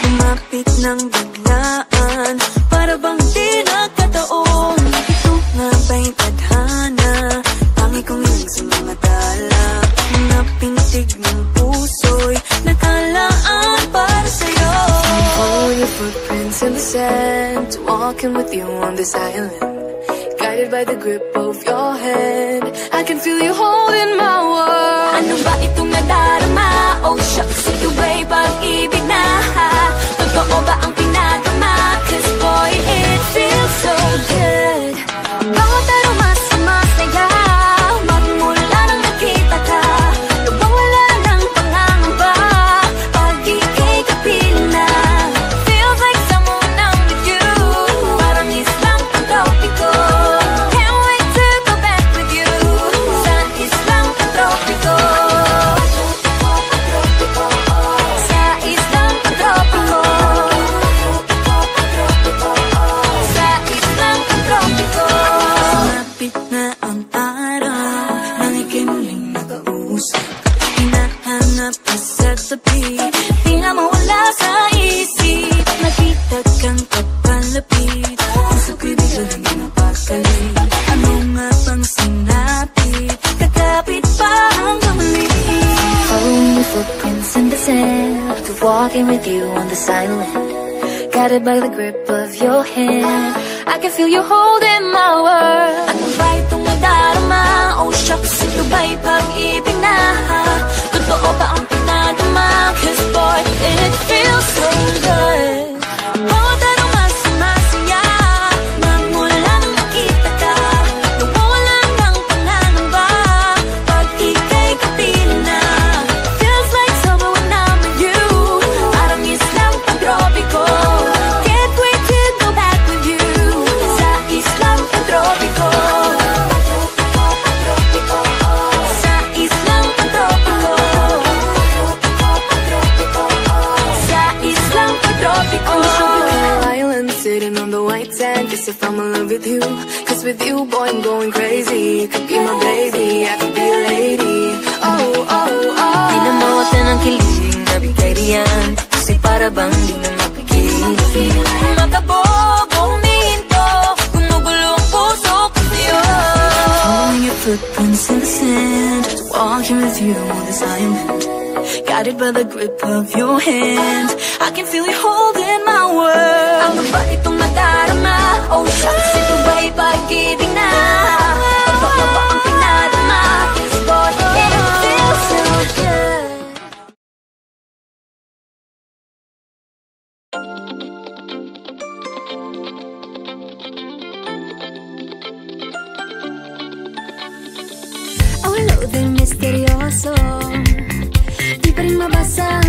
Lumapit ng biglaan, para bang di nagkataon. Ito nga ba'y tadhana, tangi kong ilang sa mga tala. Mga pintig ng puso'y nakalaan para sa'yo. Follow your footprints in the sand, walking with you on this island, guided by the grip of your hand. I can feel you holding my world. Ano ba itong nadarama? Oh shucks, ito ba'y pag-ibig na? Totoo ba ang pinagama? Cause boy, it feels so good. Bawat aroma sumasaya, magmula nang nakita ka. Lubang wala ng pangangamba, pag ika'y kapiling na. Feels like someone I'm with you, parang islang pantropiko. Can't wait to go back with you, sa islang pantropiko. Sa islang pantropiko. Sa islang pantropiko. Sumapit na ang araw, nang ika'y muling nakausap. Hinahanap ka sa tabi, di na mawala sa isip. Nakita kang kapalapit, puso ko'y biglang napakalit. Ano nga bang sinapit, kakapit pa hanggang muli. Following your footprints in the sand, walking with you on this island, guided by the grip of your hand. I can feel you holding my world. Ano ba itong nadarama? Oh shucks, ito ba'y pag-ibig na? Totoo ba ang pinagama? Cause boy, it feels so good. Bawat aroma sumasaya, magmula nang nakita ka. Nawawala ng pangangamba, pag ika'y kapiling na. Feels like summer when I'm with you, parang islang pantropiko. Can't wait to go back with you, sa islang pantropiko. Sa islang pantropiko. Sa islang pantropiko. Island sitting on the white sand, guess if I'm in love with you. Cause with you, boy, I'm going crazy. You could be my baby, I could be a lady. Oh, oh, oh. Di na mawata ng kilig, nabigay riyan, kasi para bang di na mapigil. Makabog, huminto, gumugulo ang puso ko sa'yo. Following your footprints in the sand, walking with you on this island, guided by the grip of your hand. I can feel you holding my world. Ano ba itong nadarama? Oh shucks, ito ba'y pag-ibig na? Totoo ba ang pinadama? Cause boy, it feels so good. Ang loob ay misteryoso, di pa rin mabasa